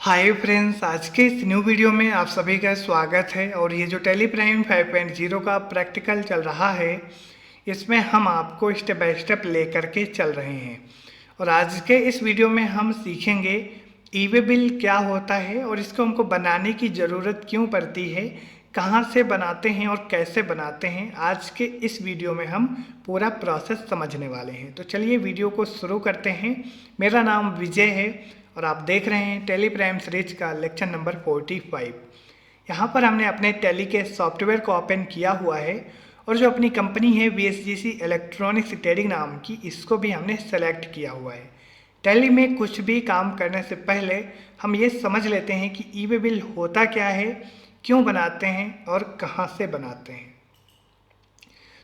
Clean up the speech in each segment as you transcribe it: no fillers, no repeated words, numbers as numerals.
Hi friends, आज के इस न्यू वीडियो में आप सभी का स्वागत है। और ये जो टेली प्राइम 5.0 का प्रैक्टिकल चल रहा है, इसमें हम आपको स्टेप बाय स्टेप लेकर के चल रहे हैं। और आज के इस वीडियो में हम सीखेंगे ई वे बिल क्या होता है और इसको हमको बनाने की ज़रूरत क्यों पड़ती है, कहाँ से बनाते हैं और कैसे बनाते हैं। आज के इस वीडियो में हम पूरा प्रोसेस समझने वाले हैं। तो चलिए वीडियो को शुरू करते हैं। मेरा नाम विजय है और आप देख रहे हैं टेली प्राइम सीरीज का लेक्चर नंबर 45। यहाँ पर हमने अपने टेली के सॉफ्टवेयर को ओपन किया हुआ है और जो अपनी कंपनी है VSGC इलेक्ट्रॉनिक्स ट्रेडिंग नाम की, इसको भी हमने सेलेक्ट किया हुआ है। टेली में कुछ भी काम करने से पहले हम ये समझ लेते हैं कि ई वे बिल होता क्या है, क्यों बनाते हैं और कहाँ से बनाते हैं।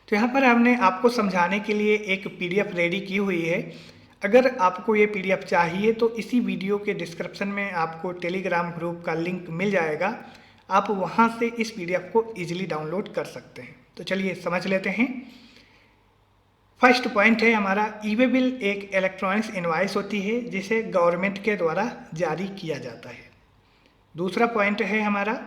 तो यहाँ पर हमने आपको समझाने के लिए एक PDF रेडी की हुई है। अगर आपको ये PDF चाहिए तो इसी वीडियो के डिस्क्रिप्शन में आपको टेलीग्राम ग्रुप का लिंक मिल जाएगा। आप वहाँ से इस PDF को ईजिली डाउनलोड कर सकते हैं। तो चलिए समझ लेते हैं। फर्स्ट पॉइंट है हमारा, ई वे बिल एक इलेक्ट्रॉनिक्स इनवॉइस होती है जिसे गवर्नमेंट के द्वारा जारी किया जाता है। दूसरा पॉइंट है हमारा,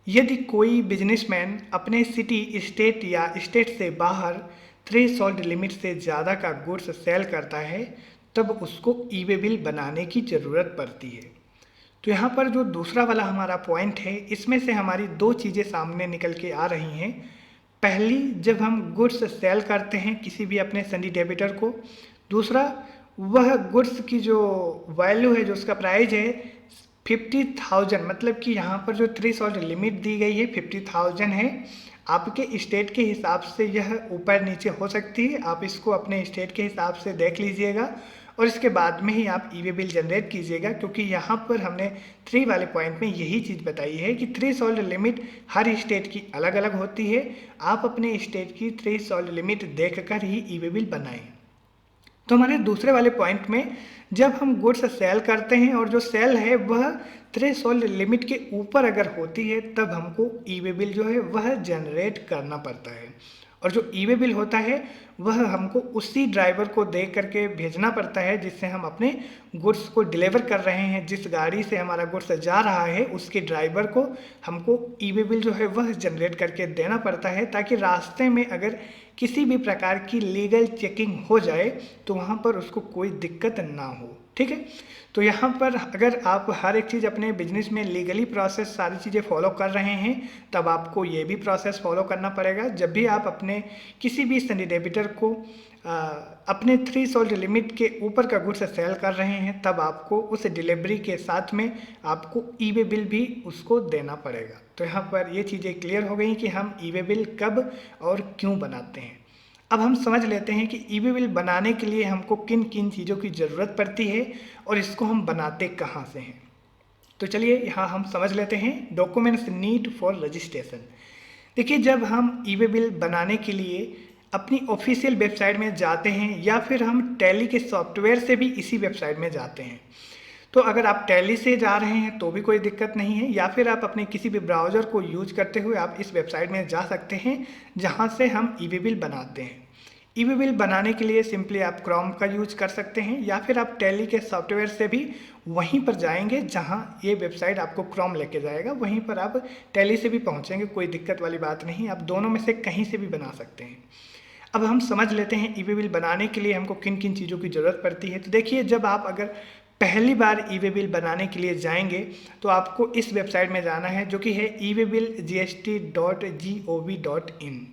यदि कोई बिजनेसमैन अपने सिटी, स्टेट या स्टेट से बाहर थ्रेशोल्ड लिमिट से ज़्यादा का गुड्स सेल करता है, तब उसको ई वे बिल बनाने की ज़रूरत पड़ती है। तो यहाँ पर जो दूसरा वाला हमारा पॉइंट है, इसमें से हमारी दो चीज़ें सामने निकल के आ रही हैं। पहली, जब हम गुड्स सेल करते हैं किसी भी अपने सनी डेबिटर को। दूसरा, वह गुड्स की जो वैल्यू है, जो उसका प्राइस है 50,000, मतलब कि यहाँ पर जो थ्रेशोल्ड लिमिट दी गई है 50,000 है। आपके स्टेट के हिसाब से यह ऊपर नीचे हो सकती है, आप इसको अपने स्टेट के हिसाब से देख लीजिएगा और इसके बाद में ही आप ई वे बिल जनरेट कीजिएगा। क्योंकि यहाँ पर हमने 3 वाले पॉइंट में यही चीज़ बताई है कि थ्रेशोल्ड लिमिट हर स्टेट की अलग अलग होती है। आप अपने स्टेट की थ्रेशोल्ड लिमिट देखकर ही ई वे बिल बनाएं। तो हमारे दूसरे वाले पॉइंट में, जब हम गुड्स सेल करते हैं और जो सेल है वह थ्रेशोल्ड लिमिट के ऊपर अगर होती है, तब हमको ई वे बिल जो है वह जनरेट करना पड़ता है। और जो ई वे बिल होता है वह हमको उसी ड्राइवर को दे करके भेजना पड़ता है जिससे हम अपने गुड्स को डिलीवर कर रहे हैं। जिस गाड़ी से हमारा गुड्स जा रहा है उसके ड्राइवर को हमको ई वे बिल जो है वह जनरेट करके देना पड़ता है, ताकि रास्ते में अगर किसी भी प्रकार की लीगल चेकिंग हो जाए तो वहाँ पर उसको कोई दिक्कत ना हो। ठीक है। तो यहाँ पर अगर आप हर एक चीज़ अपने बिजनेस में लीगली प्रोसेस सारी चीज़ें फॉलो कर रहे हैं, तब आपको ये भी प्रोसेस फॉलो करना पड़ेगा। जब भी आप अपने किसी भी सनी डेबिटर को अपने थ्रेशोल्ड लिमिट के ऊपर का गुड्स सेल कर रहे हैं, तब आपको उस डिलीवरी के साथ में आपको ई वे बिल भी उसको देना पड़ेगा। तो यहाँ पर ये चीज़ें क्लियर हो गई कि हम ई वे बिल कब और क्यों बनाते हैं। अब हम समझ लेते हैं कि ई वे बिल बनाने के लिए हमको किन किन चीज़ों की ज़रूरत पड़ती है और इसको हम बनाते कहाँ से हैं। तो चलिए यहाँ हम समझ लेते हैं डॉक्यूमेंट्स नीड फॉर रजिस्ट्रेशन। देखिए, जब हम ई वे बिल बनाने के लिए अपनी ऑफिशियल वेबसाइट में जाते हैं या फिर हम टेली के सॉफ्टवेयर से भी इसी वेबसाइट में जाते हैं, तो अगर आप टेली से जा रहे हैं तो भी कोई दिक्कत नहीं है, या फिर आप अपने किसी भी ब्राउज़र को यूज करते हुए आप इस वेबसाइट में जा सकते हैं जहां से हम ई वे बिल बनाते हैं। ई वे बिल बनाने के लिए सिंपली आप क्रोम का यूज कर सकते हैं, या फिर आप टेली के सॉफ्टवेयर से भी वहीं पर जाएंगे जहां ये वेबसाइट आपको क्रोम लेके जाएगा, वहीं पर आप टेली से भी पहुंचेंगे। कोई दिक्कत वाली बात नहीं, आप दोनों में से कहीं से भी बना सकते हैं। अब हम समझ लेते हैं ई वे बिल बनाने के लिए हमको किन किन चीज़ों की ज़रूरत पड़ती है। तो देखिए, जब आप अगर पहली बार ई वे बिल बनाने के लिए जाएंगे तो आपको इस वेबसाइट में जाना है, जो कि है ewaybillgst.gov.in।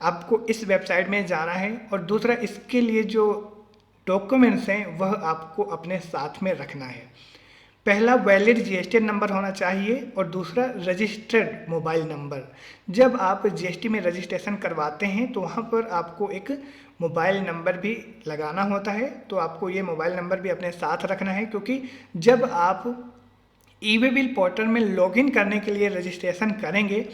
आपको इस वेबसाइट में जाना है और दूसरा, इसके लिए जो डॉक्यूमेंट्स हैं वह आपको अपने साथ में रखना है। पहला, वैलिड GST नंबर होना चाहिए और दूसरा, रजिस्टर्ड मोबाइल नंबर। जब आप GST में रजिस्ट्रेशन करवाते हैं तो वहाँ पर आपको एक मोबाइल नंबर भी लगाना होता है, तो आपको ये मोबाइल नंबर भी अपने साथ रखना है। क्योंकि जब आप ई वे बिल पोर्टल में लॉगिन करने के लिए रजिस्ट्रेशन करेंगे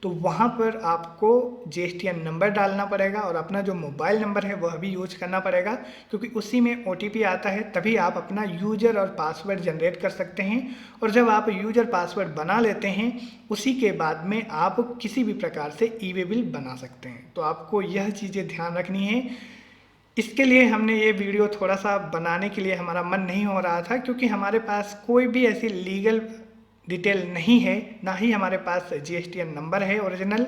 तो वहाँ पर आपको GSTN नंबर डालना पड़ेगा और अपना जो मोबाइल नंबर है वह भी यूज करना पड़ेगा, क्योंकि उसी में OTP आता है, तभी आप अपना यूजर और पासवर्ड जनरेट कर सकते हैं। और जब आप यूजर पासवर्ड बना लेते हैं, उसी के बाद में आप किसी भी प्रकार से ई वे बिल बना सकते हैं। तो आपको यह चीज़ें ध्यान रखनी है। इसके लिए हमने ये वीडियो थोड़ा सा बनाने के लिए हमारा मन नहीं हो रहा था, क्योंकि हमारे पास कोई भी ऐसी लीगल डिटेल नहीं है, ना ही हमारे पास GSTN नंबर है ओरिजिनल,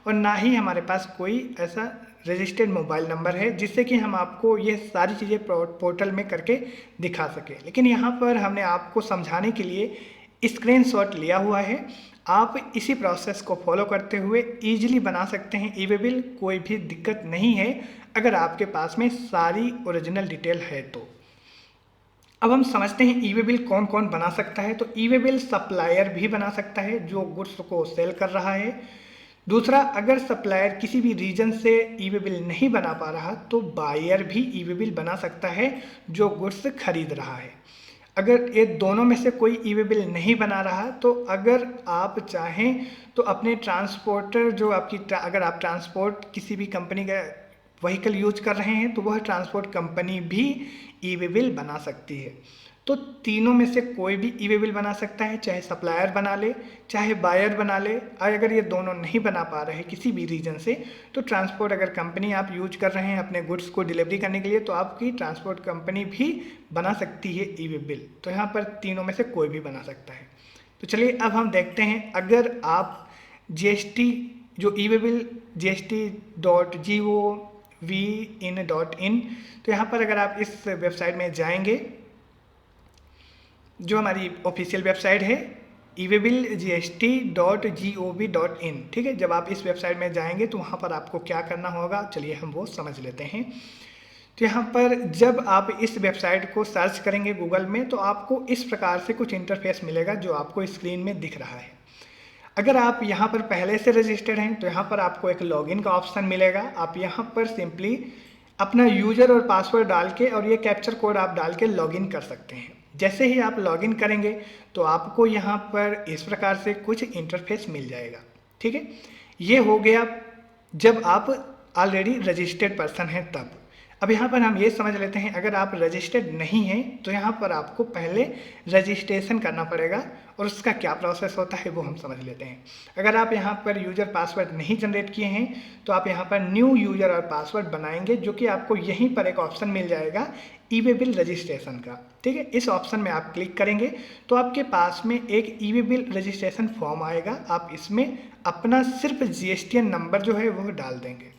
और ना ही हमारे पास कोई ऐसा रजिस्टर्ड मोबाइल नंबर है जिससे कि हम आपको ये सारी चीज़ें पोर्टल में करके दिखा सकें। लेकिन यहाँ पर हमने आपको समझाने के लिए स्क्रीनशॉट लिया हुआ है। आप इसी प्रोसेस को फॉलो करते हुए ईजिली बना सकते हैं ई वे बिल, कोई भी दिक्कत नहीं है अगर आपके पास में सारी ओरिजिनल डिटेल है तो। अब हम समझते हैं ई वे बिल कौन कौन बना सकता है। तो ई वे बिल सप्लायर भी बना सकता है जो गुड्स को सेल कर रहा है। दूसरा, अगर सप्लायर किसी भी रीजन से ई वे बिल नहीं बना पा रहा तो बायर भी ई वे बिल बना सकता है जो गुड्स खरीद रहा है। अगर ये दोनों में से कोई ई वे बिल नहीं बना रहा तो अगर आप चाहें तो अपने ट्रांसपोर्टर जो अगर आप ट्रांसपोर्ट किसी भी कंपनी का व्हीकल यूज कर रहे हैं तो वह ट्रांसपोर्ट कंपनी भी ई वे बिल बना सकती है। तो तीनों में से कोई भी ई वे बिल बना सकता है, चाहे सप्लायर बना ले चाहे बायर बना ले। और अगर ये दोनों नहीं बना पा रहे किसी भी रीजन से तो ट्रांसपोर्ट अगर कंपनी आप यूज कर रहे हैं अपने गुड्स को डिलीवरी करने के लिए तो आपकी ट्रांसपोर्ट कंपनी भी बना सकती है ई वे बिल। तो यहाँ पर तीनों में से कोई भी बना सकता है। तो चलिए अब हम देखते हैं, अगर आप GST जो ई वे बिल gst.gov.in तो यहाँ पर अगर आप इस वेबसाइट में जाएंगे जो हमारी ऑफिशियल वेबसाइट है eWaybill.gst.gov.in, ठीक है। जब आप इस वेबसाइट में जाएंगे तो वहाँ पर आपको क्या करना होगा, चलिए हम वो समझ लेते हैं। तो यहाँ पर जब आप इस वेबसाइट को सर्च करेंगे गूगल में तो आपको इस प्रकार से कुछ इंटरफेस मिलेगा जो आपको स्क्रीन में दिख रहा है। अगर आप यहाँ पर पहले से रजिस्टर्ड हैं तो यहाँ पर आपको एक लॉगिन का ऑप्शन मिलेगा। आप यहाँ पर सिंपली अपना यूजर और पासवर्ड डाल के और ये कैप्चर कोड आप डाल के लॉगिन कर सकते हैं। जैसे ही आप लॉगिन करेंगे तो आपको यहाँ पर इस प्रकार से कुछ इंटरफेस मिल जाएगा, ठीक है। ये हो गया जब आप ऑलरेडी रजिस्टर्ड पर्सन हैं तब। अब यहाँ पर हम ये समझ लेते हैं, अगर आप रजिस्टर्ड नहीं हैं तो यहाँ पर आपको पहले रजिस्ट्रेशन करना पड़ेगा और उसका क्या प्रोसेस होता है वो हम समझ लेते हैं। अगर आप यहाँ पर यूज़र पासवर्ड नहीं जनरेट किए हैं तो आप यहाँ पर न्यू यूज़र और पासवर्ड बनाएंगे, जो कि आपको यहीं पर एक ऑप्शन मिल जाएगा ई वे बिल रजिस्ट्रेशन का, ठीक है। इस ऑप्शन में आप क्लिक करेंगे तो आपके पास में एक ई वे बिल रजिस्ट्रेशन फॉर्म आएगा। आप इसमें अपना सिर्फ GSTN नंबर जो है वो डाल देंगे,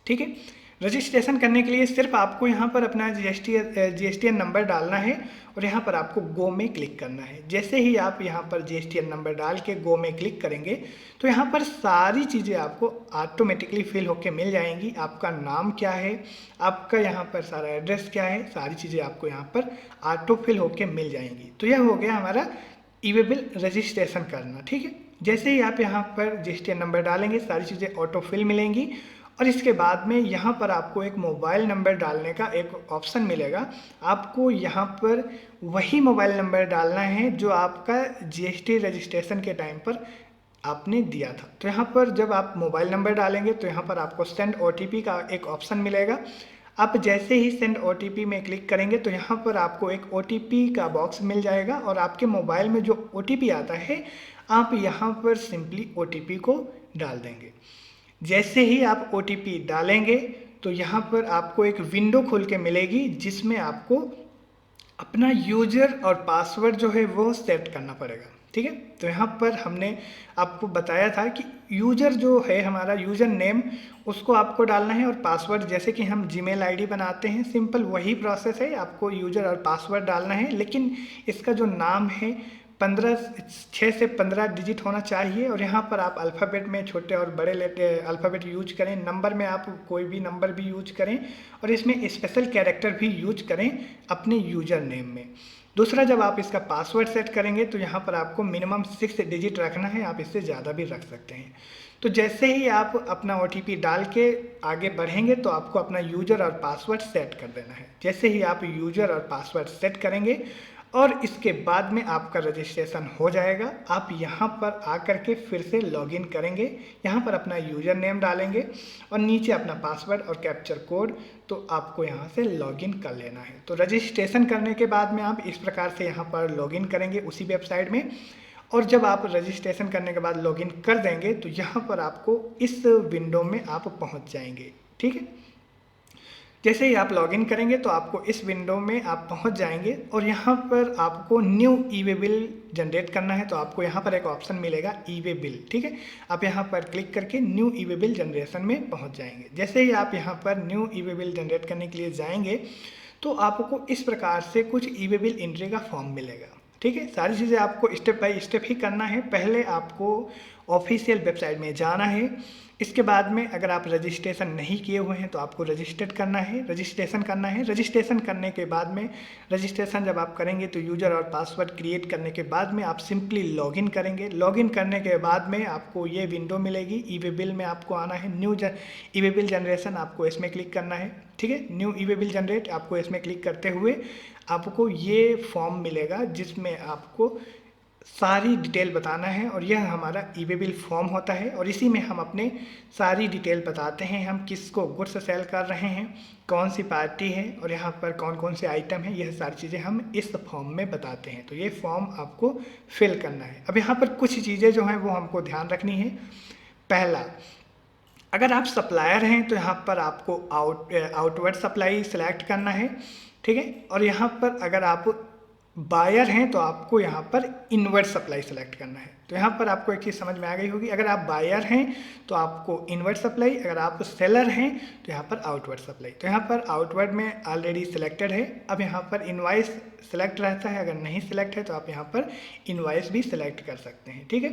ठीक है। रजिस्ट्रेशन करने के लिए सिर्फ आपको यहाँ पर अपना GSTN नंबर डालना है और यहाँ पर आपको गो में क्लिक करना है। जैसे ही आप यहाँ पर GSTN नंबर डाल के गो में क्लिक करेंगे तो यहाँ पर सारी चीज़ें आपको ऑटोमेटिकली फिल होके मिल जाएंगी। आपका नाम क्या है, आपका यहाँ पर सारा एड्रेस क्या है, सारी चीज़ें आपको यहाँ पर ऑटो फिल होके मिल जाएंगी। तो यह हो गया हमारा ई वे बिल रजिस्ट्रेशन करना, ठीक है। जैसे ही आप यहाँ पर GSTN नंबर डालेंगे सारी चीज़ें ऑटो फिल मिलेंगी और इसके बाद में यहाँ पर आपको एक मोबाइल नंबर डालने का एक ऑप्शन मिलेगा। आपको यहाँ पर वही मोबाइल नंबर डालना है जो आपका GST रजिस्ट्रेशन के टाइम पर आपने दिया था। तो यहाँ पर जब आप मोबाइल नंबर डालेंगे तो यहाँ पर आपको सेंड OTP का एक ऑप्शन मिलेगा। आप जैसे ही सेंड OTP में क्लिक करेंगे तो यहाँ पर आपको एक OTP का बॉक्स मिल जाएगा और आपके मोबाइल में जो OTP आता है आप यहाँ पर सिंपली OTP को डाल देंगे। जैसे ही आप OTP डालेंगे तो यहाँ पर आपको एक विंडो खुल के मिलेगी जिसमें आपको अपना यूजर और पासवर्ड जो है वो सेट करना पड़ेगा, ठीक है। तो यहाँ पर हमने आपको बताया था कि यूजर जो है हमारा यूजर नेम उसको आपको डालना है और पासवर्ड जैसे कि हम Gmail ID बनाते हैं सिंपल वही प्रोसेस है, आपको यूजर और पासवर्ड डालना है। लेकिन इसका जो नाम है 6 से 15 डिजिट होना चाहिए और यहाँ पर आप अल्फ़ाबेट में छोटे और बड़े अल्फ़ाबेट यूज करें, नंबर में आप कोई भी नंबर भी यूज करें और इसमें स्पेशल कैरेक्टर भी यूज करें अपने यूजर नेम में। दूसरा, जब आप इसका पासवर्ड सेट करेंगे तो यहाँ पर आपको मिनिमम 6 डिजिट रखना है, आप इससे ज़्यादा भी रख सकते हैं। तो जैसे ही आप अपना OTP डाल के आगे बढ़ेंगे तो आपको अपना यूजर और पासवर्ड सेट कर देना है। जैसे ही आप यूजर और पासवर्ड सेट करेंगे और इसके बाद में आपका रजिस्ट्रेशन हो जाएगा। आप यहाँ पर आकर के फिर से लॉगिन करेंगे, यहाँ पर अपना यूज़र नेम डालेंगे और नीचे अपना पासवर्ड और कैप्चर कोड, तो आपको यहाँ से लॉगिन कर लेना है। तो रजिस्ट्रेशन करने के बाद में आप इस प्रकार से यहाँ पर लॉगिन करेंगे उसी वेबसाइट में और जब आप रजिस्ट्रेशन करने के बाद लॉगिन कर देंगे तो यहाँ पर आपको इस विंडो में आप पहुँच जाएंगे, ठीक है। जैसे ही आप लॉगिन करेंगे तो आपको इस विंडो में आप पहुंच जाएंगे और यहाँ पर आपको न्यू ई वे बिल जनरेट करना है। तो आपको यहाँ पर एक ऑप्शन मिलेगा ई वे बिल, ठीक है। आप यहाँ पर क्लिक करके न्यू ई वे बिल जनरेशन में पहुँच जाएंगे। जैसे ही आप यहाँ पर न्यू ई वे बिल जनरेट करने के लिए जाएंगे तो आपको इस प्रकार से कुछ ई वे बिल एंट्री का फॉर्म मिलेगा, ठीक है। सारी चीज़ें आपको स्टेप बाय स्टेप ही करना है। पहले आपको ऑफिशियल वेबसाइट में जाना है। इसके बाद में अगर आप रजिस्ट्रेशन नहीं किए हुए हैं तो आपको रजिस्टर्ड करना है, रजिस्ट्रेशन करना है। रजिस्ट्रेशन करने के बाद में रजिस्ट्रेशन जब आप करेंगे तो यूज़र और पासवर्ड क्रिएट करने के बाद में आप सिंपली लॉगिन करेंगे। लॉगिन करने के बाद में आपको ये विंडो मिलेगी। ई वे बिल में आपको आना है, न्यू ई वे बिल जनरेशन, आपको इसमें क्लिक करना है, ठीक है। न्यू ई वे बिल जनरेट, आपको इसमें क्लिक करते हुए आपको ये फॉर्म मिलेगा जिसमें आपको सारी डिटेल बताना है और यह हमारा ई वे बिल फॉर्म होता है और इसी में हम अपने सारी डिटेल बताते हैं। हम किसको गुड्स सेल कर रहे हैं, कौन सी पार्टी है और यहाँ पर कौन कौन से आइटम है, यह सारी चीज़ें हम इस फॉर्म में बताते हैं। तो ये फॉर्म आपको फिल करना है। अब यहाँ पर कुछ चीज़ें जो हैं वो हमको ध्यान रखनी है। पहला, अगर आप सप्लायर हैं तो यहाँ पर आपको आउटवर्ड सप्लाई सेलेक्ट करना है, ठीक है। और यहाँ पर अगर आप बायर हैं तो आपको यहाँ पर इनवर्ड सप्लाई सेलेक्ट करना है। तो यहाँ पर आपको एक चीज़ समझ में आ गई होगी, अगर आप बायर हैं तो आपको इनवर्ड सप्लाई, अगर आप सेलर हैं तो यहाँ पर आउटवर्ड सप्लाई। तो यहाँ पर आउटवर्ड में ऑलरेडी सिलेक्टेड है। अब यहाँ पर इनवाइस सेलेक्ट रहता है, अगर नहीं सिलेक्ट है तो आप यहाँ पर इनवाइस भी सिलेक्ट कर सकते हैं, ठीक है।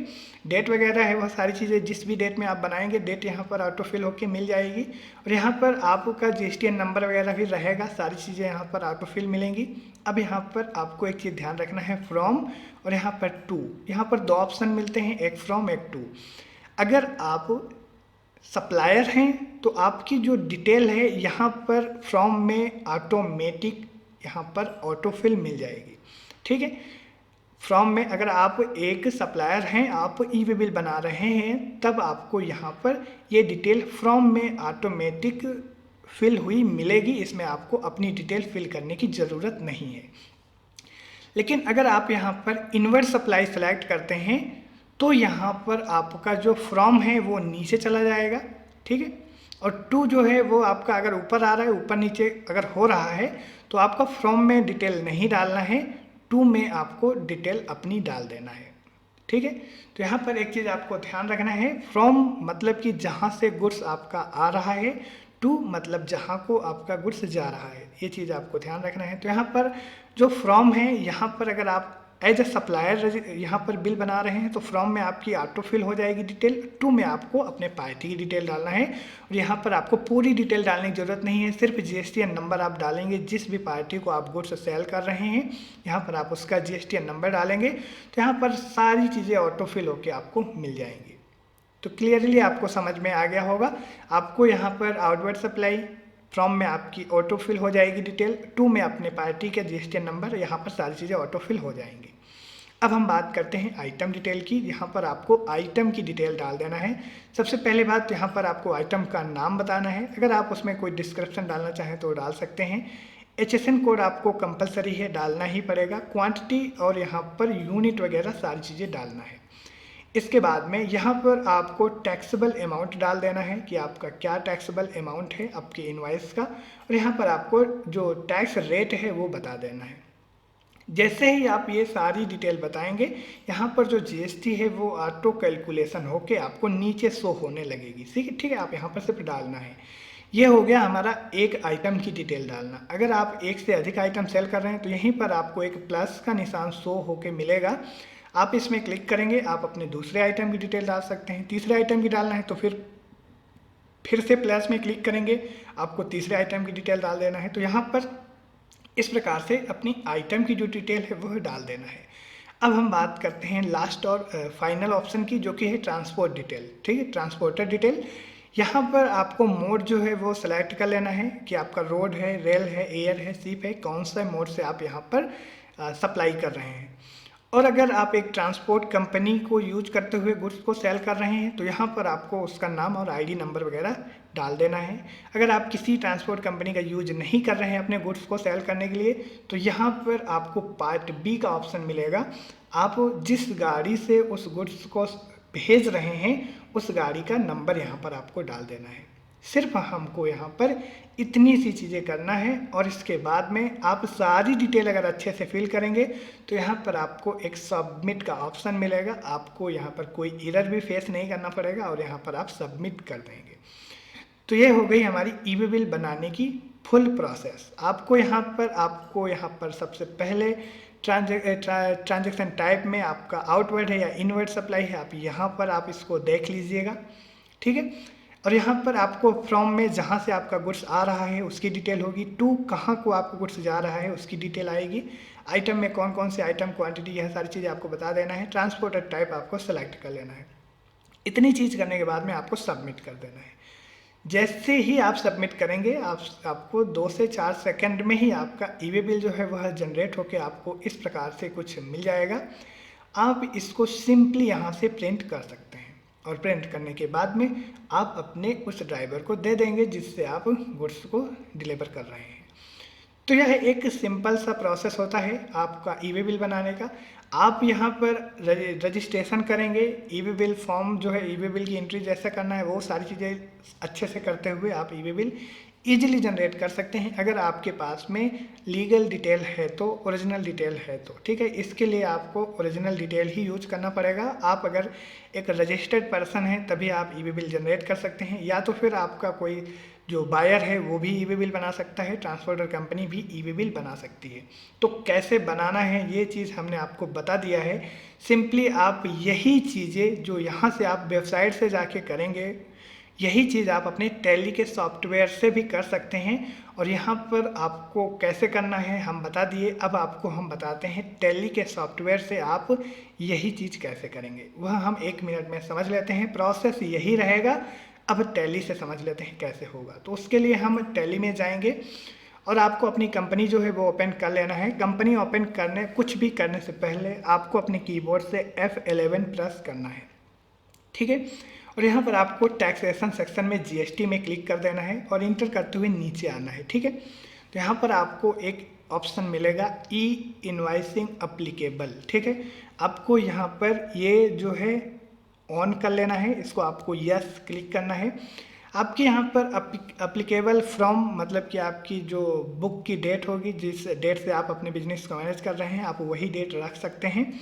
डेट वगैरह है, वह सारी चीज़ें जिस भी डेट में आप बनाएंगे डेट यहाँ पर ऑटो फिल होकर मिल जाएगी और यहाँ पर आपका GSTN नंबर वगैरह भी रहेगा, सारी चीज़ें यहाँ पर ऑटो फिल मिलेंगी। अब यहाँ पर आपको एक चीज़ ध्यान रखना है, फ्रॉम और यहाँ पर टू, यहाँ पर दो ऑप्शन मिलते हैं, एक फ्रॉम एक टू। अगर आप सप्लायर हैं तो आपकी जो डिटेल है यहाँ पर फ्रॉम में ऑटोमेटिक यहाँ पर ऑटोफिल मिल जाएगी, ठीक है। फ्रॉम में अगर आप एक सप्लायर हैं, आप ई वे बिल बना रहे हैं, तब आपको यहाँ पर ये डिटेल फ्रॉम में ऑटोमेटिक फिल हुई मिलेगी। इसमें आपको अपनी डिटेल फिल करने की ज़रूरत नहीं है। लेकिन अगर आप यहाँ पर इनवर्ड सप्लाई सेलेक्ट करते हैं तो यहाँ पर आपका जो फ्रॉम है वो नीचे चला जाएगा, ठीक है। और टू जो है वो आपका अगर ऊपर आ रहा है, ऊपर नीचे अगर हो रहा है तो आपका फ्रॉम में डिटेल नहीं डालना है, टू में आपको डिटेल अपनी डाल देना है, ठीक है। तो यहाँ पर एक चीज़ आपको ध्यान रखना है, फ्रॉम मतलब कि जहाँ से गुड्स आपका आ रहा है, टू मतलब जहाँ को आपका गुड्स जा रहा है, ये चीज़ आपको ध्यान रखना है। तो यहाँ पर जो फ्रॉम है, यहाँ पर अगर आप एज ए सप्लायर यहाँ पर बिल बना रहे हैं तो फ्रॉम में आपकी ऑटो फिल हो जाएगी डिटेल, टू में आपको अपने पार्टी की डिटेल डालना है और यहाँ पर आपको पूरी डिटेल डालने की ज़रूरत नहीं है, सिर्फ GSTN नंबर आप डालेंगे। जिस भी पार्टी को आप गुड्स सेल कर रहे हैं यहाँ पर आप उसका GSTN नंबर डालेंगे तो यहाँ पर सारी चीज़ें ऑटो फिल होकर आपको मिल जाएंगी। तो क्लियरली आपको समझ में आ गया होगा। आपको यहाँ पर आउटवर्ड सप्लाई, फ्रॉम में आपकी ऑटो फिल हो जाएगी डिटेल, टू में अपने पार्टी का GSTN नंबर, यहाँ पर सारी चीज़ें ऑटो फिल हो जाएंगी। अब हम बात करते हैं आइटम डिटेल की। यहाँ पर आपको आइटम की डिटेल डाल देना है। सबसे पहले बात, यहाँ पर आपको आइटम का नाम बताना है। अगर आप उसमें कोई डिस्क्रिप्शन डालना चाहें तो डाल सकते हैं। HSN कोड आपको कंपलसरी है, डालना ही पड़ेगा। क्वांटिटी और यहाँ पर यूनिट वगैरह सारी चीज़ें डालना है। इसके बाद में यहाँ पर आपको टैक्सेबल अमाउंट डाल देना है कि आपका क्या टैक्सेबल अमाउंट है आपके इनवॉइस का, और यहाँ पर आपको जो टैक्स रेट है वो बता देना है। जैसे ही आप ये सारी डिटेल बताएंगे, यहाँ पर जो GST है वो ऑटो कैलकुलेशन होके आपको नीचे शो होने लगेगी, ठीक है। आप यहाँ पर सिर्फ डालना है। ये हो गया हमारा एक आइटम की डिटेल डालना। अगर आप एक से अधिक आइटम सेल कर रहे हैं तो यहीं पर आपको एक प्लस का निशान शो होके मिलेगा। आप इसमें क्लिक करेंगे, आप अपने दूसरे आइटम की डिटेल डाल सकते हैं। तीसरे आइटम की डालना है तो फिर से प्लस में क्लिक करेंगे, आपको तीसरे आइटम की डिटेल डाल देना है। तो यहाँ पर इस प्रकार से अपनी आइटम की जो डिटेल है वह डाल देना है। अब हम बात करते हैं लास्ट और फाइनल ऑप्शन की, जो कि है ट्रांसपोर्ट डिटेल, ठीक है। ट्रांसपोर्टर डिटेल, यहाँ पर आपको मोड जो है वो सेलेक्ट कर लेना है कि आपका रोड है, रेल है, एयर है, शिप है, कौन सा मोड से आप यहाँ पर सप्लाई कर रहे हैं। और अगर आप एक ट्रांसपोर्ट कंपनी को यूज करते हुए गुड्स को सेल कर रहे हैं तो यहाँ पर आपको उसका नाम और ID नंबर वगैरह डाल देना है। अगर आप किसी ट्रांसपोर्ट कंपनी का यूज नहीं कर रहे हैं अपने गुड्स को सेल करने के लिए तो यहाँ पर आपको पार्ट B का ऑप्शन मिलेगा। आप जिस गाड़ी से उस गुड्स को भेज रहे हैं उस गाड़ी का नंबर यहाँ पर आपको डाल देना है, सिर्फ हमको यहाँ पर इतनी सी चीज़ें करना है और इसके बाद में आप सारी डिटेल अगर अच्छे से फिल करेंगे तो यहाँ पर आपको एक सबमिट का ऑप्शन मिलेगा। आपको यहाँ पर कोई एरर भी फेस नहीं करना पड़ेगा और यहाँ पर आप सबमिट कर देंगे। तो ये हो गई हमारी ई-वे बिल बनाने की फुल प्रोसेस। आपको यहाँ पर सबसे पहले ट्रांजैक्शन टाइप में आपका आउटवर्ड है या इनवर्ड सप्लाई है, आप यहाँ पर आप इसको देख लीजिएगा, ठीक है। और यहाँ पर आपको फ्रॉम में जहाँ से आपका गुड्स आ रहा है उसकी डिटेल होगी, टू कहाँ को आपका गुड्स जा रहा है उसकी डिटेल आएगी, आइटम में कौन कौन से आइटम, क्वांटिटी, यह सारी चीज़ें आपको बता देना है। ट्रांसपोर्टर टाइप आपको सेलेक्ट कर लेना है। इतनी चीज़ करने के बाद में आपको सबमिट कर देना है। जैसे ही आप सबमिट करेंगे आपको 2 से 4 सेकंड में ही आपका ई-वे बिल जो है वह जनरेट होकर आपको इस प्रकार से कुछ मिल जाएगा। आप इसको सिंपली यहाँ से प्रिंट कर सकते हैं और प्रिंट करने के बाद में आप अपने उस ड्राइवर को दे देंगे जिससे आप गुड्स को डिलीवर कर रहे हैं। तो यह एक सिंपल सा प्रोसेस होता है आपका ई-वे बिल बनाने का। आप यहाँ पर रजिस्ट्रेशन करेंगे, ई-वे बिल फॉर्म जो है, ई-वे बिल की एंट्री जैसा करना है वो सारी चीज़ें अच्छे से करते हुए आप ई-वे बिल ईजिली जनरेट कर सकते हैं। अगर आपके पास में लीगल डिटेल है तो, ओरिजिनल डिटेल है तो, ठीक है। इसके लिए आपको ओरिजिनल डिटेल ही यूज करना पड़ेगा। आप अगर एक रजिस्टर्ड पर्सन है तभी आप ई-वे बिल जनरेट कर सकते हैं, या तो फिर आपका कोई जो बायर है वो भी ई-वे बिल बना सकता है, ट्रांसपोर्टर कंपनी भी ई-वे बिल बना सकती है। तो कैसे बनाना है ये चीज़ हमने आपको बता दिया है। सिंपली आप यही चीज़ें जो यहाँ से आप वेबसाइट से जाके करेंगे, यही चीज़ आप अपने टैली के सॉफ्टवेयर से भी कर सकते हैं। और यहाँ पर आपको कैसे करना है हम बता दिए। अब आपको हम बताते हैं टैली के सॉफ्टवेयर से आप यही चीज़ कैसे करेंगे, वह हम 1 मिनट में समझ लेते हैं। प्रोसेस यही रहेगा। अब टैली से समझ लेते हैं कैसे होगा। तो उसके लिए हम टैली में जाएंगे और आपको अपनी कंपनी जो है वो ओपन कर लेना है। कंपनी ओपन करने कुछ भी करने से पहले आपको अपने कीबोर्ड से F11 प्रेस करना है, ठीक है। और यहाँ पर आपको टैक्सेशन सेक्शन में GST में क्लिक कर देना है और इंटर करते हुए नीचे आना है, ठीक है। तो यहाँ पर आपको एक ऑप्शन मिलेगा ई इनवाइसिंग अप्लीकेबल, ठीक है। आपको यहाँ पर ये जो है ऑन कर लेना है, इसको आपको यस क्लिक करना है। आपके यहाँ पर अप्लीकेबल फ्रॉम मतलब कि आपकी जो बुक की डेट होगी, जिस डेट से आप अपने बिजनेस को मैनेज कर रहे हैं, आप वही डेट रख सकते हैं।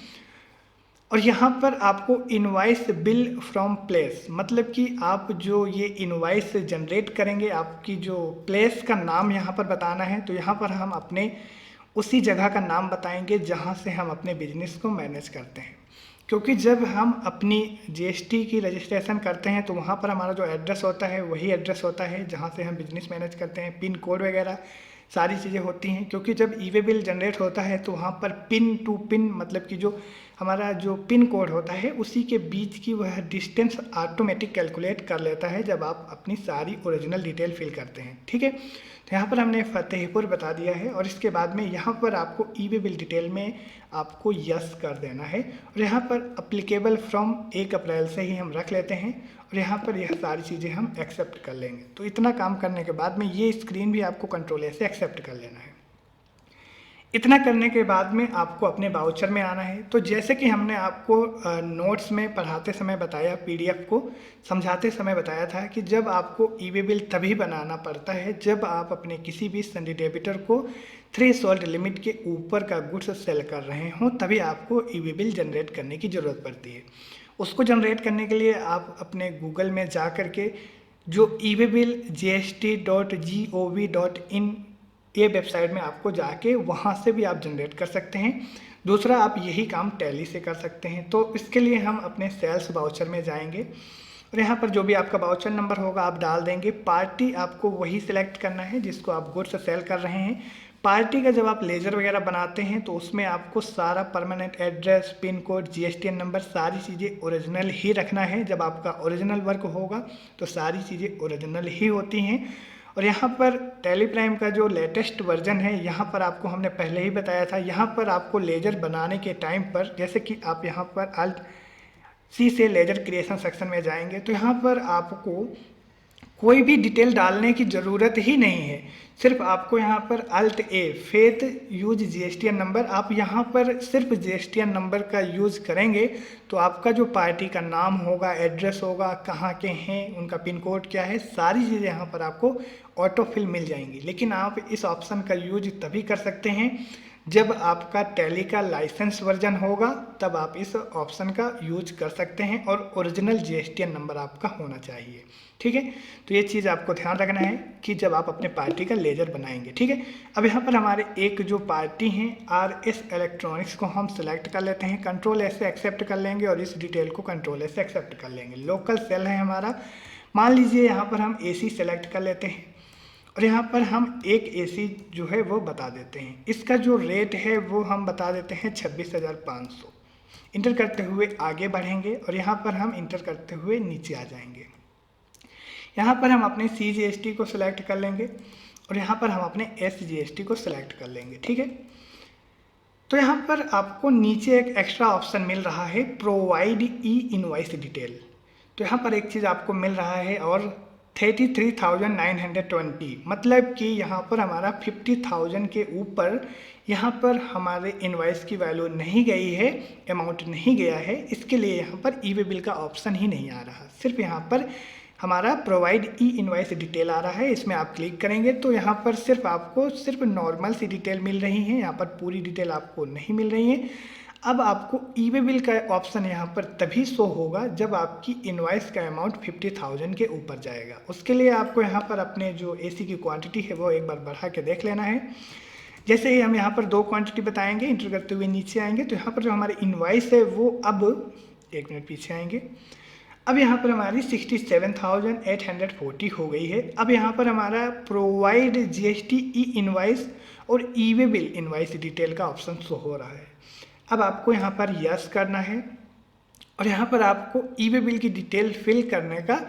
और यहाँ पर आपको इनवाइस बिल फ्रॉम प्लेस, मतलब कि आप जो ये इनवाइस जनरेट करेंगे, आपकी जो प्लेस का नाम यहाँ पर बताना है। तो यहाँ पर हम अपने उसी जगह का नाम बताएंगे जहाँ से हम अपने बिजनेस को मैनेज करते हैं, क्योंकि जब हम अपनी GST की रजिस्ट्रेशन करते हैं तो वहाँ पर हमारा जो एड्रेस होता है वही एड्रेस होता है जहाँ से हम बिजनेस मैनेज करते हैं। पिन कोड वगैरह सारी चीज़ें होती हैं, क्योंकि जब ई-वे बिल जनरेट होता है तो वहाँ पर पिन टू पिन मतलब कि जो हमारा जो पिन कोड होता है उसी के बीच की वह डिस्टेंस ऑटोमेटिक कैलकुलेट कर लेता है जब आप अपनी सारी ओरिजिनल डिटेल फिल करते हैं, ठीक है। तो यहाँ पर हमने फतेहपुर बता दिया है और इसके बाद में यहाँ पर आपको ई-वे बिल डिटेल में आपको यस कर देना है। और यहाँ पर अप्लीकेबल फ्रॉम 1 अप्रैल से ही हम रख लेते हैं और यहाँ पर यह सारी चीज़ें हम एक्सेप्ट कर लेंगे। तो इतना काम करने के बाद में ये स्क्रीन भी आपको कंट्रोल ए से एक्सेप्ट कर लेना है। इतना करने के बाद में आपको अपने बाउचर में आना है। तो जैसे कि हमने आपको नोट्स में पढ़ाते समय बताया, PDF को समझाते समय बताया था कि जब आपको ई-वे बिल तभी बनाना पड़ता है जब आप अपने किसी भी सन्डी डेबिटर को थ्रेशोल्ड लिमिट के ऊपर का गुड्स सेल कर रहे हों, तभी आपको ई-वे बिल जनरेट करने की ज़रूरत पड़ती है। उसको जनरेट करने के लिए आप अपने गूगल में जा कर के जो ई-वे बिल gst.gov.in ये वेबसाइट में आपको जाके वहाँ से भी आप जनरेट कर सकते हैं। दूसरा, आप यही काम टैली से कर सकते हैं। तो इसके लिए हम अपने सेल्स बाउचर में जाएंगे और यहाँ पर जो भी आपका बाउचर नंबर होगा आप डाल देंगे। पार्टी आपको वही सिलेक्ट करना है जिसको आप गुड्स सेल कर रहे हैं। पार्टी का जब आप लेजर वगैरह बनाते हैं तो उसमें आपको सारा permanent address, pin code, GSTN number सारी चीज़ें ओरिजिनल ही रखना है। जब आपका ओरिजिनल वर्क होगा तो सारी चीज़ें ओरिजिनल ही होती हैं। और यहाँ पर टैली प्राइम का जो लेटेस्ट वर्जन है, यहाँ पर आपको हमने पहले ही बताया था, यहाँ पर आपको लेजर बनाने के टाइम पर, जैसे कि आप यहाँ पर Alt C से लेजर क्रिएशन सेक्शन में जाएंगे तो यहाँ पर आपको कोई भी डिटेल डालने की ज़रूरत ही नहीं है। सिर्फ आपको यहाँ पर Alt A faith use GSTN number, आप यहाँ पर सिर्फ GSTN नंबर का यूज़ करेंगे तो आपका जो पार्टी का नाम होगा, एड्रेस होगा, कहाँ के हैं, उनका पिन कोड क्या है, सारी चीज़ें यहाँ पर आपको ऑटो फिल मिल जाएंगी। लेकिन आप इस ऑप्शन का यूज तभी कर सकते हैं जब आपका टैली का लाइसेंस वर्जन होगा, तब आप इस ऑप्शन का यूज कर सकते हैं और ओरिजिनल GSTN नंबर आपका होना चाहिए। ठीक है, तो ये चीज़ आपको ध्यान रखना है कि जब आप अपने पार्टी का लेजर बनाएंगे। ठीक है, अब यहाँ पर हमारे एक जो पार्टी हैं RS इलेक्ट्रॉनिक्स को हम सिलेक्ट कर लेते हैं, कंट्रोल S से एक्सेप्ट कर लेंगे और इस डिटेल को कंट्रोल S से एक्सेप्ट कर लेंगे। लोकल सेल है हमारा, मान लीजिए यहाँ पर हम AC सेलेक्ट कर लेते हैं और यहाँ पर हम एक AC जो है वो बता देते हैं। इसका जो रेट है वो हम बता देते हैं 26,500। इंटर करते हुए आगे बढ़ेंगे और यहाँ पर हम इंटर करते हुए नीचे आ जाएंगे। यहाँ पर हम अपने CGST को सिलेक्ट कर लेंगे और यहाँ पर हम अपने SGST को सिलेक्ट कर लेंगे। ठीक है, तो यहाँ पर आपको नीचे एक एक्स्ट्रा ऑप्शन मिल रहा है, प्रोवाइड ई इनवॉइस डिटेल। तो यहाँ पर एक चीज़ आपको मिल रहा है और 33,920, मतलब कि यहाँ पर हमारा 50,000 के ऊपर यहाँ पर हमारे इनवॉइस की वैल्यू नहीं गई है, अमाउंट नहीं गया है, इसके लिए यहाँ पर ई वे बिल का ऑप्शन ही नहीं आ रहा। सिर्फ यहाँ पर हमारा प्रोवाइड ई इनवॉइस डिटेल आ रहा है, इसमें आप क्लिक करेंगे तो यहाँ पर सिर्फ आपको सिर्फ नॉर्मल सी डिटेल मिल रही है, यहाँ पर पूरी डिटेल आपको नहीं मिल रही है। अब आपको ई वे बिल का ऑप्शन यहाँ पर तभी शो होगा जब आपकी इनवॉइस का अमाउंट 50,000 के ऊपर जाएगा। उसके लिए आपको यहाँ पर अपने जो AC की क्वांटिटी है वो एक बार बढ़ा के देख लेना है। जैसे ही हम यहाँ पर 2 क्वांटिटी बताएंगे, इंटर करते हुए नीचे आएंगे तो यहाँ पर जो हमारी इनवॉइस है वो अब 1 मिनट पीछे आएंगे, अब यहाँ पर हमारी 67,840 हो गई है। अब यहाँ पर हमारा प्रोवाइड GST ई इनवॉइस और ई वे बिल इनवॉइस डिटेल का ऑप्शन शो हो रहा है। अब आपको यहाँ पर यस करना है और यहाँ पर आपको ई वे बिल की डिटेल फिल करने का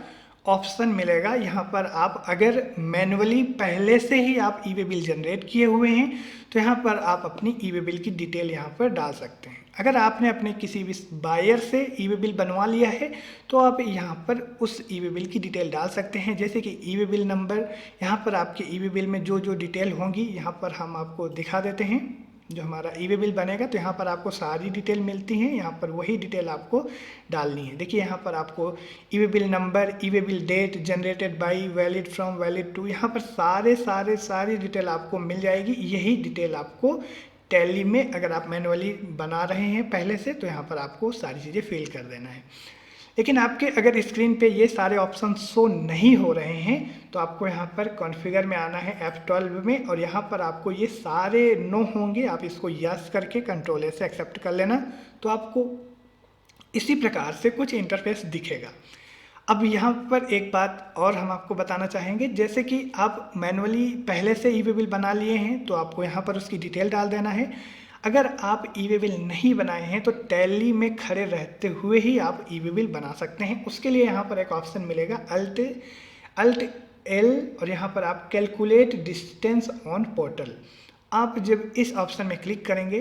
ऑप्शन मिलेगा। यहाँ पर आप अगर मैनुअली पहले से ही आप ई वे बिल जनरेट किए हुए हैं तो यहाँ पर आप अपनी ई वे बिल की डिटेल यहाँ पर डाल सकते हैं। अगर आपने अपने किसी भी बायर से ई वे बिल बनवा लिया है तो आप यहाँ पर उस ई वे बिल की डिटेल डाल सकते हैं, जैसे कि ई वे बिल नंबर। यहाँ पर आपके ई वे बिल में जो जो डिटेल होंगी यहाँ पर हम आपको दिखा देते हैं। जो हमारा ई वे बिल बनेगा तो यहाँ पर आपको सारी डिटेल मिलती हैं, यहाँ पर वही डिटेल आपको डालनी है। देखिए यहाँ पर आपको E way bill number, E way bill date, generated by, valid from, valid to, यहाँ पर सारी डिटेल आपको मिल जाएगी। यही डिटेल आपको टैली में अगर आप मैनुअली बना रहे हैं पहले से तो यहाँ पर आपको सारी चीज़ें फिल कर देना है। लेकिन आपके अगर स्क्रीन पे ये सारे ऑप्शन शो नहीं हो रहे हैं तो आपको यहाँ पर कॉन्फ़िगर में आना है F12 में और यहाँ पर आपको ये सारे नो होंगे, आप इसको यस करके कंट्रोल ए से एक्सेप्ट कर लेना तो आपको इसी प्रकार से कुछ इंटरफेस दिखेगा। अब यहाँ पर एक बात और हम आपको बताना चाहेंगे, जैसे कि आप मैनुअली पहले से ई वे बिल बना लिए हैं तो आपको यहाँ पर उसकी डिटेल डाल देना है। अगर आप ई वे बिल नहीं बनाए हैं तो टैली में खड़े रहते हुए ही आप ई वे बिल बना सकते हैं। उसके लिए यहाँ पर एक ऑप्शन मिलेगा अल्ट एल और यहाँ पर आप कैलकुलेट डिस्टेंस ऑन पोर्टल। आप जब इस ऑप्शन में क्लिक करेंगे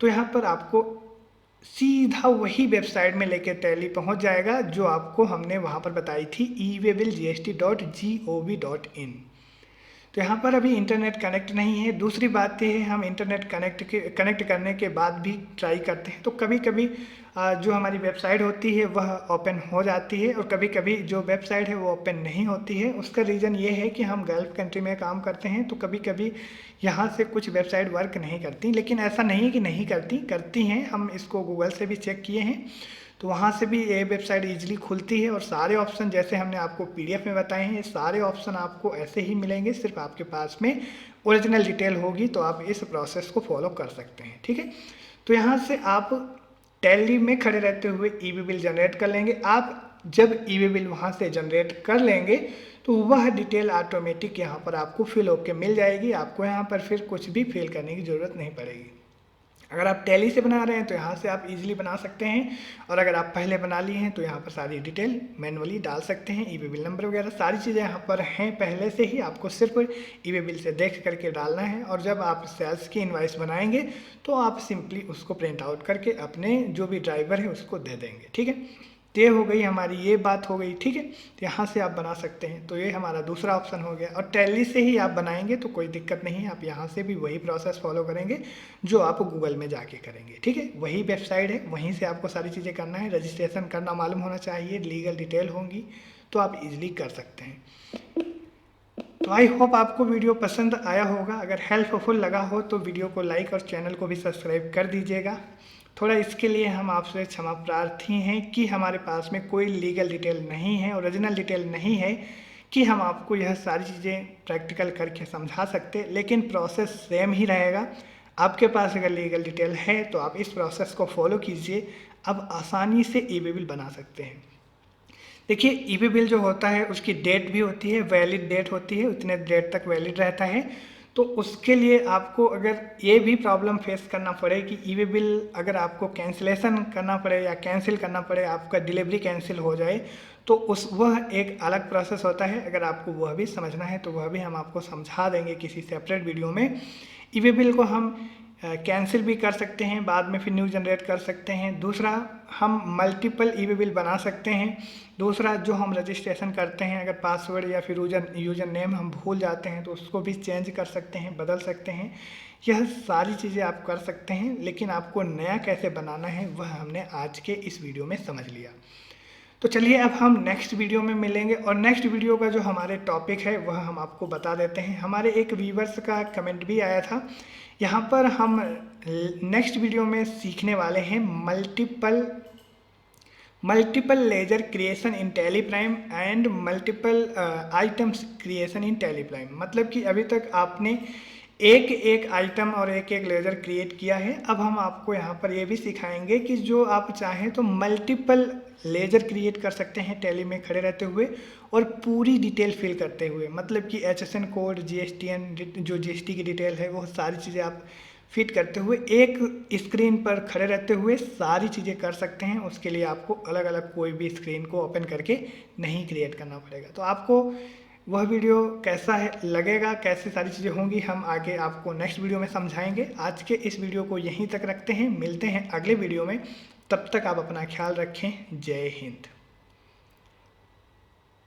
तो यहाँ पर आपको सीधा वही वेबसाइट में लेके टैली पहुँच जाएगा जो आपको हमने वहाँ पर बताई थी eWayBillGST.gov.in। तो यहाँ पर अभी इंटरनेट कनेक्ट नहीं है। दूसरी बात ये है, हम इंटरनेट कनेक्ट करने के बाद भी ट्राई करते हैं तो कभी कभी जो हमारी वेबसाइट होती है वह ओपन हो जाती है और कभी कभी जो वेबसाइट है वो ओपन नहीं होती है। उसका रीज़न ये है कि हम गल्फ़ कंट्री में काम करते हैं तो कभी कभी यहाँ से कुछ वेबसाइट वर्क नहीं करती, लेकिन ऐसा नहीं कि नहीं करती हैं। हम इसको गूगल से भी चेक किए हैं तो वहाँ से भी ये वेबसाइट ईजिली खुलती है और सारे ऑप्शन जैसे हमने आपको PDF में बताए हैं, ये सारे ऑप्शन आपको ऐसे ही मिलेंगे। सिर्फ आपके पास में ओरिजिनल डिटेल होगी तो आप इस प्रोसेस को फॉलो कर सकते हैं। ठीक है, तो यहाँ से आप टैली में खड़े रहते हुए ई वे बिल जनरेट कर लेंगे। आप जब ई वे बिल वहाँ से जनरेट कर लेंगे तो वह डिटेल ऑटोमेटिक यहाँ पर आपको फिल होकर मिल जाएगी। आपको यहाँ पर फिर कुछ भी फिल करने की ज़रूरत नहीं पड़ेगी। अगर आप टैली से बना रहे हैं तो यहाँ से आप इजीली बना सकते हैं और अगर आप पहले बना लिए हैं तो यहाँ पर सारी डिटेल मैनुअली डाल सकते हैं। ई वे बिल नंबर वगैरह सारी चीज़ें यहाँ पर हैं पहले से ही, आपको सिर्फ ई वे बिल से देख करके डालना है और जब आप सेल्स की इनवॉइस बनाएंगे तो आप सिंपली उसको प्रिंट आउट करके अपने जो भी ड्राइवर है उसको दे देंगे। ठीक है, ये हो गई हमारी, ये बात हो गई, ठीक है। तो यहाँ से आप बना सकते हैं, तो ये हमारा दूसरा ऑप्शन हो गया। और टैली से ही आप बनाएंगे तो कोई दिक्कत नहीं है, आप यहाँ से भी वही प्रोसेस फॉलो करेंगे जो आप गूगल में जाके करेंगे, ठीक है। वही वेबसाइट है, वहीं से आपको सारी चीज़ें करना है। रजिस्ट्रेशन करना मालूम होना चाहिए, लीगल डिटेल होंगी तो आप इजीली कर सकते हैं। तो आई होप आपको वीडियो पसंद आया होगा। अगर हेल्पफुल लगा हो तो वीडियो को लाइक और चैनल को भी सब्सक्राइब कर दीजिएगा। थोड़ा इसके लिए हम आपसे क्षमा प्रार्थी हैं कि हमारे पास में कोई लीगल डिटेल नहीं है, ओरिजिनल डिटेल नहीं है कि हम आपको यह सारी चीज़ें प्रैक्टिकल करके समझा सकते, लेकिन प्रोसेस सेम ही रहेगा। आपके पास अगर लीगल डिटेल है तो आप इस प्रोसेस को फॉलो कीजिए, अब आसानी से ई-वे बिल बना सकते हैं। देखिए, ई-वे बिल जो होता है उसकी डेट भी होती है, वैलिड डेट होती है, उतने डेट तक वैलिड रहता है। तो उसके लिए आपको अगर ये भी प्रॉब्लम फेस करना पड़े कि ई-वे बिल अगर आपको कैंसिलेशन करना पड़े या कैंसिल करना पड़े, आपका डिलीवरी कैंसिल हो जाए, तो वह एक अलग प्रोसेस होता है। अगर आपको वह भी समझना है तो वह भी हम आपको समझा देंगे किसी सेपरेट वीडियो में। ई-वे बिल को हम कैंसिल भी कर सकते हैं, बाद में फिर न्यू जनरेट कर सकते हैं। दूसरा, हम मल्टीपल ई-वे बिल बना सकते हैं। दूसरा, जो हम रजिस्ट्रेशन करते हैं, अगर पासवर्ड या फिर यूजर नेम हम भूल जाते हैं तो उसको भी चेंज कर सकते हैं, बदल सकते हैं। यह सारी चीज़ें आप कर सकते हैं, लेकिन आपको नया कैसे बनाना है वह हमने आज के इस वीडियो में समझ लिया। तो चलिए अब हम नेक्स्ट वीडियो में मिलेंगे, और नेक्स्ट वीडियो का जो हमारे टॉपिक है वह हम आपको बता देते हैं। हमारे एक व्यूवर्स का कमेंट भी आया था, यहाँ पर हम नेक्स्ट वीडियो में सीखने वाले हैं multiple laser creation in tally prime and multiple items creation in tally prime. मतलब कि अभी तक आपने एक एक आइटम और एक एक लेजर क्रिएट किया है, अब हम आपको यहाँ पर ये भी सिखाएंगे कि जो आप चाहें तो मल्टीपल लेजर क्रिएट कर सकते हैं टैली में खड़े रहते हुए और पूरी डिटेल फिल करते हुए। मतलब कि HSN कोड, GSTN, जो GST की डिटेल है, वो सारी चीज़ें आप फिट करते हुए एक स्क्रीन पर खड़े रहते हुए सारी चीज़ें कर सकते हैं। उसके लिए आपको अलग अलग कोई भी स्क्रीन को ओपन करके नहीं क्रिएट करना पड़ेगा। तो आपको वह वीडियो कैसा है लगेगा, कैसे सारी चीज़ें होंगी, हम आगे आपको नेक्स्ट वीडियो में समझाएंगे। आज के इस वीडियो को यहीं तक रखते हैं, मिलते हैं अगले वीडियो में। तब तक आप अपना ख्याल रखें। जय हिंद।